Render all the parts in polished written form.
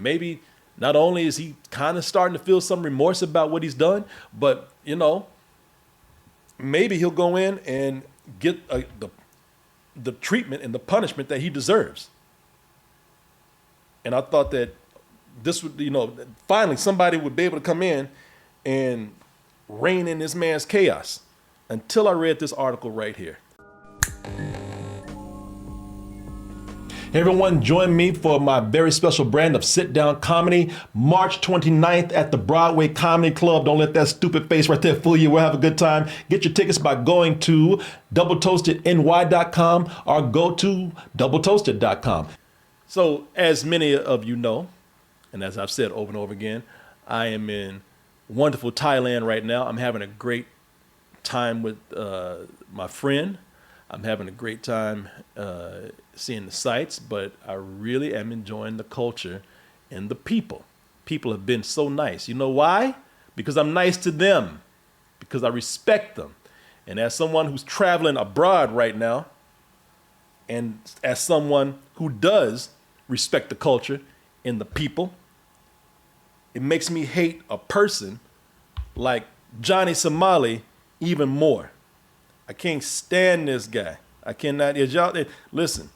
Maybe not only is he kind of starting to feel some remorse about what he's done, but maybe he'll go in and get the treatment and the punishment that he deserves. And I thought that this would, finally somebody would be able to come in and rein in this man's chaos, until I read this article right here. Hey everyone, join me for my very special brand of sit-down comedy, March 29th at the Broadway Comedy Club. Don't let that stupid face right there fool you. We'll have a good time. Get your tickets by going to doubletoastedny.com or go to doubletoasted.com. So as many of you know, and as I've said over and over again, I am in wonderful Thailand right now. I'm having a great time with my friend. I'm having a great time seeing the sights, but I really am enjoying the culture and the people. People have been so nice. You know why? Because I'm nice to them, because I respect them. And as someone who's traveling abroad right now, and as someone who does respect the culture and the people, it makes me hate a person like Johnny Somali even more. I can't stand this guy. I cannot. Listen,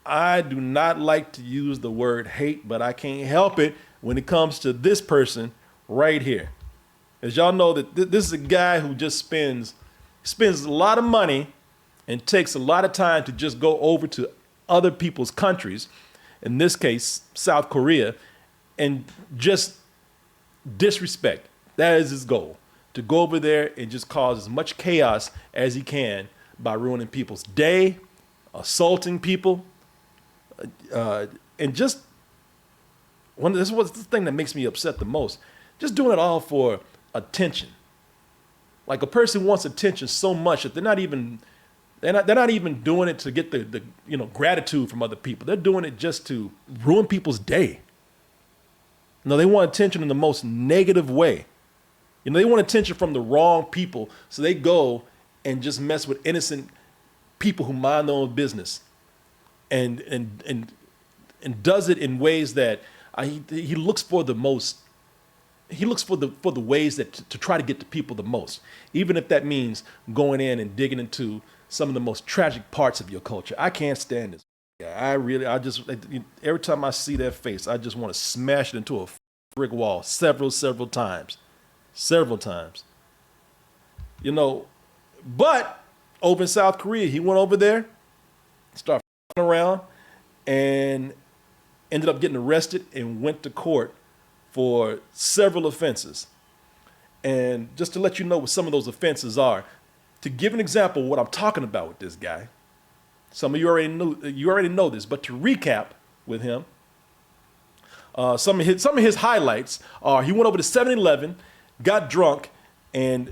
I do not like to use the word hate, but I can't help it when it comes to this person right here. As y'all know, that this is a guy who just spends a lot of money and takes a lot of time to just go over to other people's countries, in this case, South Korea, and just disrespect. That is his goal. To go over there and just cause as much chaos as he can by ruining people's day, assaulting people, and just this is what's the thing that makes me upset the most. Just doing it all for attention. Like a person wants attention so much that they're not even doing it to get the gratitude from other people. They're doing it just to ruin people's day. No, they want attention in the most negative way. They want attention from the wrong people, so they go and just mess with innocent people who mind their own business, and does it in ways that he looks for the most. He looks for the ways that to try to get to people the most, even if that means going in and digging into some of the most tragic parts of your culture. I can't stand this. I just every time I see that face, I just want to smash it into a brick wall several times. Several times. But over in South Korea, he went over there, started around, and ended up getting arrested and went to court for several offenses. And just to let you know what some of those offenses are, to give an example of what I'm talking about with this guy, some of you already know this, but to recap with him, some of his highlights are: he went over to 7-Eleven, got drunk, and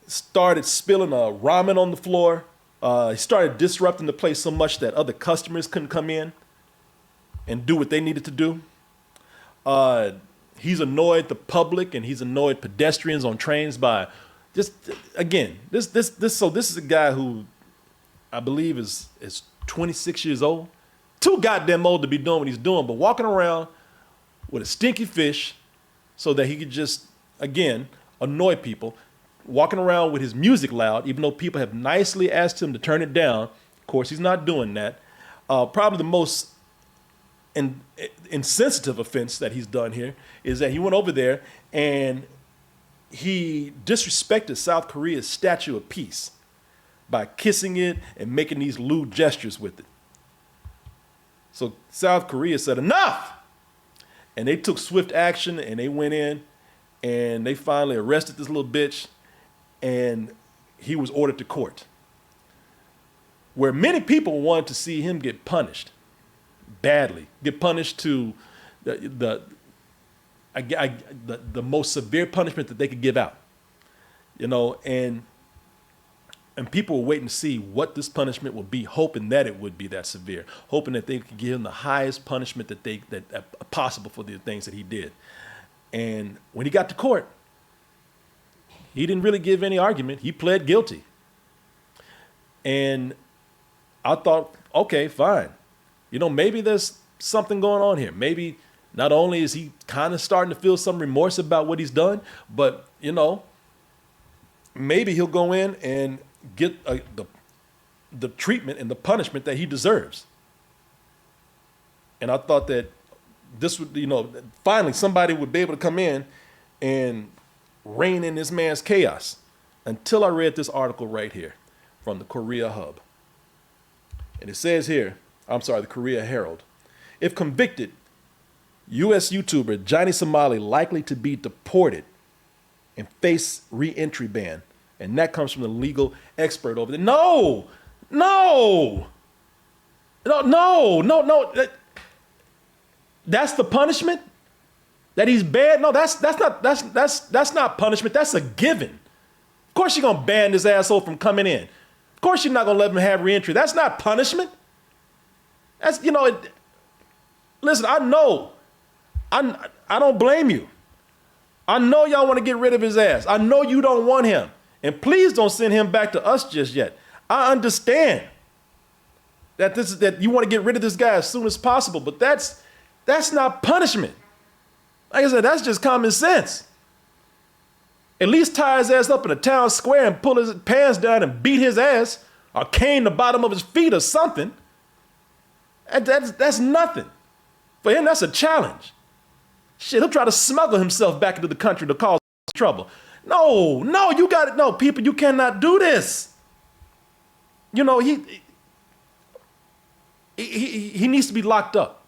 started spilling ramen on the floor. He started disrupting the place so much that other customers couldn't come in and do what they needed to do. He's annoyed the public, and he's annoyed pedestrians on trains by just, again, this is a guy who I believe is 26 years old. Too goddamn old to be doing what he's doing, but walking around with a stinky fish so that he could just, again, annoy people, walking around with his music loud, even though people have nicely asked him to turn it down. Of course, he's not doing that. Probably the most insensitive offense that he's done here is that he went over there and he disrespected South Korea's statue of peace by kissing it and making these lewd gestures with it. So South Korea said, enough! And they took swift action, and they went in and they finally arrested this little bitch, and he was ordered to court, where many people wanted to see him get punished badly, get punished to the most severe punishment that they could give out, and people were waiting to see what this punishment would be, hoping that it would be that severe, hoping that they could give him the highest punishment that possible for the things that he did. And when he got to court, he didn't really give any argument. He pled guilty. And I thought, okay, fine. Maybe there's something going on here. Maybe Not only is he kind of starting to feel some remorse about what he's done, but, maybe he'll go in and get the treatment and the punishment that he deserves. And I thought that this would, finally somebody would be able to come in and rein in this man's chaos, until I read this article right here from the Korea Hub. And it says here, the Korea Herald. If convicted, U.S. YouTuber Johnny Somali likely to be deported and face re-entry ban. And that comes from the legal expert over there. No. That's the punishment? That he's bad? No, that's not punishment. That's a given. Of course you're gonna ban this asshole from coming in. Of course you're not gonna let him have re-entry. That's not punishment. That's, listen, I know. I don't blame you. I know y'all want to get rid of his ass. I know you don't want him. And please don't send him back to us just yet. I understand that you want to get rid of this guy as soon as possible, but that's not punishment. Like I said, that's just common sense. At least tie his ass up in a town square and pull his pants down and beat his ass, or cane the bottom of his feet or something. That's nothing. For him, that's a challenge. Shit, he'll try to smuggle himself back into the country to cause trouble. No, you got it. No, people, you cannot do this. He needs to be locked up.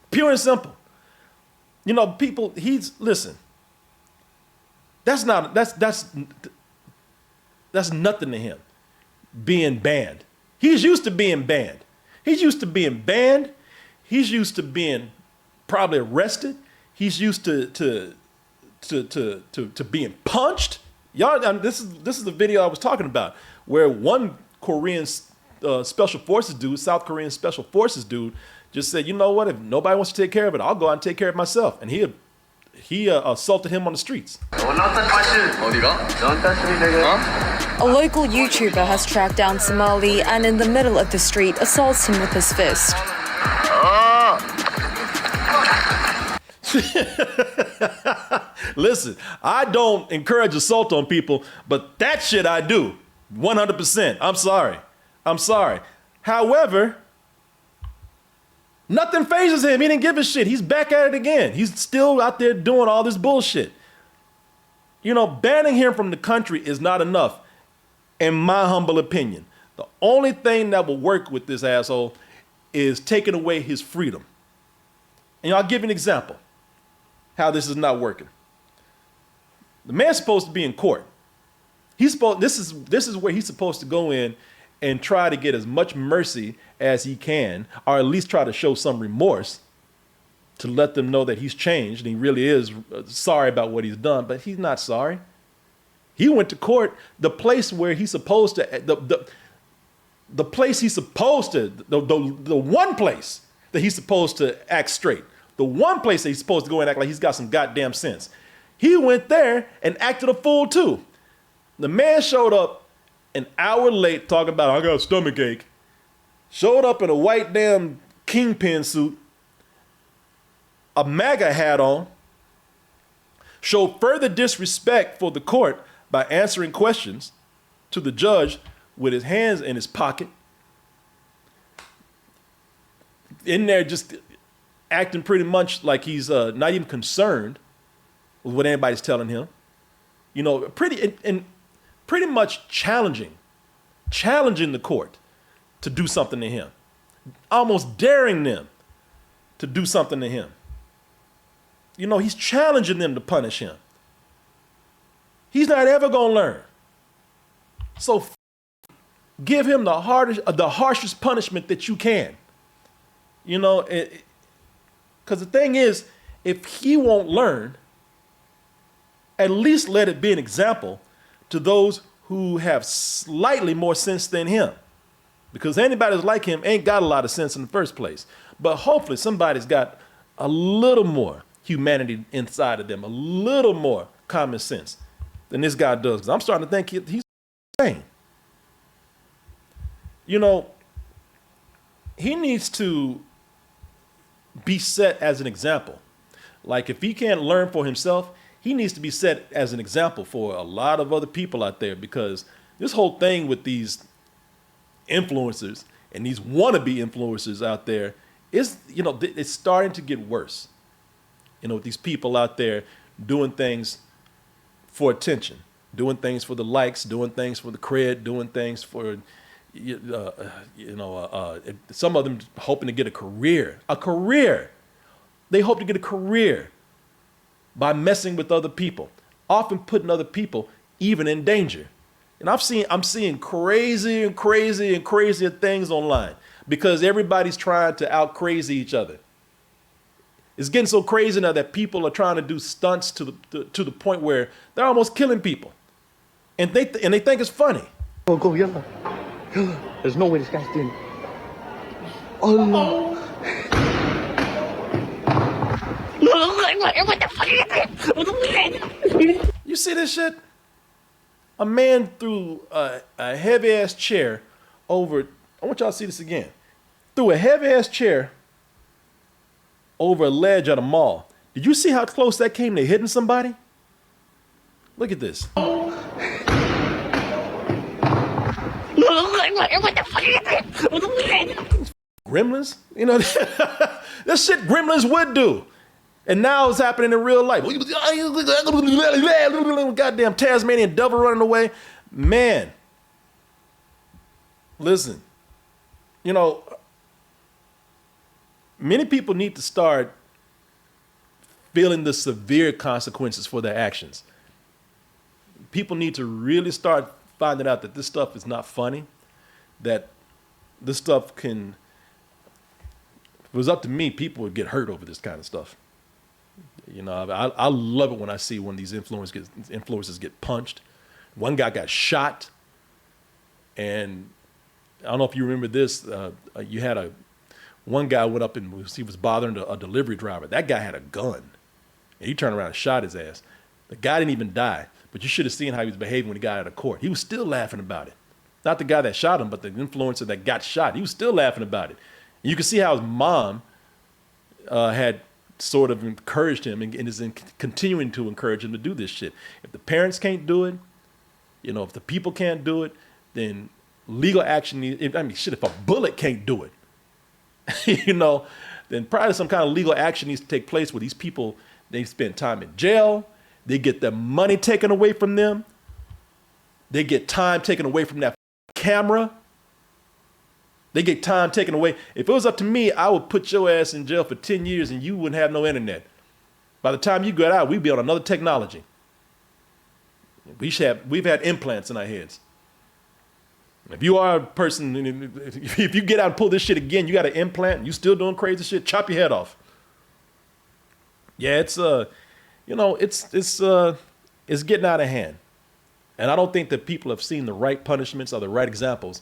Pure and simple. People, listen. That's nothing to him, being banned. He's used to being banned. He's used to being probably arrested. He's used to being punched. Y'all, this is the video I was talking about, where one Korean special forces dude, South Korean special forces dude, just said, you know what? If nobody wants to take care of it, I'll go out and take care of it myself. And he assaulted him on the streets. A local YouTuber has tracked down Somali and in the middle of the street assaults him with his fist. Listen, I don't encourage assault on people, but that shit I do. 100%. I'm sorry. However, nothing phases him. He didn't give a shit. He's back at it again. He's still out there doing all this bullshit. Banning him from the country is not enough, in my humble opinion. The only thing that will work with this asshole is taking away his freedom. And I'll give you an example how this is not working. The man's supposed to be in court. This is where he's supposed to go in and try to get as much mercy as he can, or at least try to show some remorse to let them know that he's changed and he really is sorry about what he's done, but he's not sorry. He went to court, the place where he's supposed to, the place he's supposed to, the one place that he's supposed to act straight, the one place that he's supposed to go and act like he's got some goddamn sense. He went there and acted a fool too. The man showed up an hour late talking about, I got a stomach ache. Showed up in a white damn kingpin suit, a MAGA hat on, showed further disrespect for the court by answering questions to the judge with his hands in his pocket, in there just acting pretty much like he's not even concerned with what anybody's telling him. Pretty much challenging the court to do something to him, almost daring them to do something to him. He's challenging them to punish him. He's not ever gonna learn. So give him the harshest punishment that you can. Because the thing is, if he won't learn, at least let it be an example to those who have slightly more sense than him. Because anybody that's like him ain't got a lot of sense in the first place. But hopefully somebody's got a little more humanity inside of them, a little more common sense than this guy does. Because I'm starting to think he's insane. He needs to be set as an example. Like if he can't learn for himself, he needs to be set as an example for a lot of other people out there, because this whole thing with these influencers and these wannabe influencers out there is, it's starting to get worse. With these people out there doing things for attention, doing things for the likes, doing things for the cred, doing things for, some of them hoping to get a career. They hope to get a career by messing with other people, often putting other people even in danger. And I'm seeing crazy and crazy and crazier things online because everybody's trying to out crazy each other. It's getting so crazy now that people are trying to do stunts to the point where they're almost killing people, and they think it's funny. Go, yalla. There's no way this guy's doing it. Oh no. What the fuck is this? You see this shit? A man threw a heavy ass chair over. I want y'all to see this again. Threw a heavy ass chair over a ledge at a mall. Did you see how close that came to hitting somebody? Look at this. What the fuck is this? Gremlins? This shit Gremlins would do. And now it's happening in real life. Goddamn Tasmanian devil running away. Man. Listen. Many people need to start feeling the severe consequences for their actions. People need to really start finding out that this stuff is not funny, that this stuff can, if it was up to me, people would get hurt over this kind of stuff. I love it when I see when these influencers get punched. One guy got shot, and I don't know if you remember this. You had one guy went up and he was bothering a delivery driver. That guy had a gun, and he turned around and shot his ass. The guy didn't even die, but you should have seen how he was behaving when he got out of court. He was still laughing about it. Not the guy that shot him, but the influencer that got shot. He was still laughing about it. And you can see how his mom had sort of encouraged him and is continuing to encourage him to do this shit. If the parents can't do it, if the people can't do it, then legal action. If a bullet can't do it, then probably some kind of legal action needs to take place where these people, they spend time in jail, they get their money taken away from them, they get time taken away from that camera, they get time taken away. If it was up to me, I would put your ass in jail for 10 years and you wouldn't have no internet. By the time you got out, we'd be on another technology. We've had implants in our heads. If you are a person, if you get out and pull this shit again, you got an implant, and you still doing crazy shit, chop your head off. Yeah, it's getting out of hand. And I don't think that people have seen the right punishments or the right examples,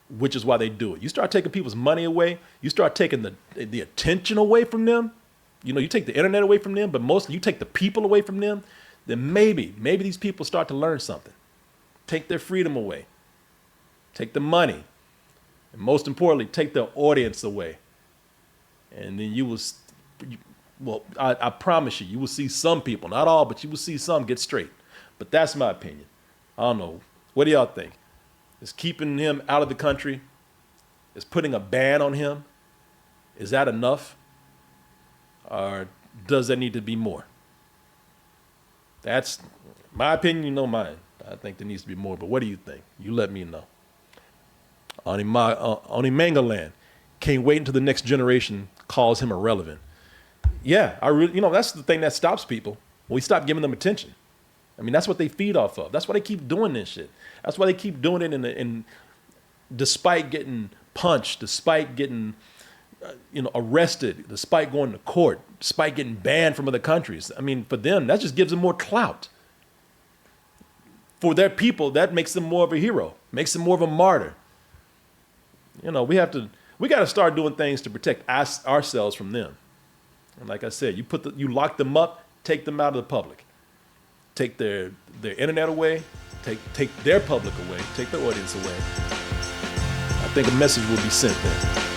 which is why they do it. You start taking people's money away, you start taking the attention away from them, you take the internet away from them, but mostly you take the people away from them, then maybe these people start to learn something. Take their freedom away. Take the money. And most importantly, take their audience away. And then you will, I promise you will see some people, not all, but you will see some get straight. But that's my opinion. I don't know. What do y'all think? Is keeping him out of the country, is putting a ban on him, is that enough? Or does there need to be more? That's my opinion, mine. I think there needs to be more, but what do you think? You let me know. Mangaland, can't wait until the next generation calls him irrelevant. Yeah, that's the thing that stops people. When we stop giving them attention. That's what they feed off of. That's why they keep doing this shit. That's why they keep doing it and despite getting punched, despite getting arrested, despite going to court, despite getting banned from other countries. For them, that just gives them more clout. For their people, that makes them more of a hero, makes them more of a martyr. We got to start doing things to protect ourselves from them. And like I said, you lock them up, take them out of the public. Take their internet away, take their public away, take their audience away. I think a message will be sent there.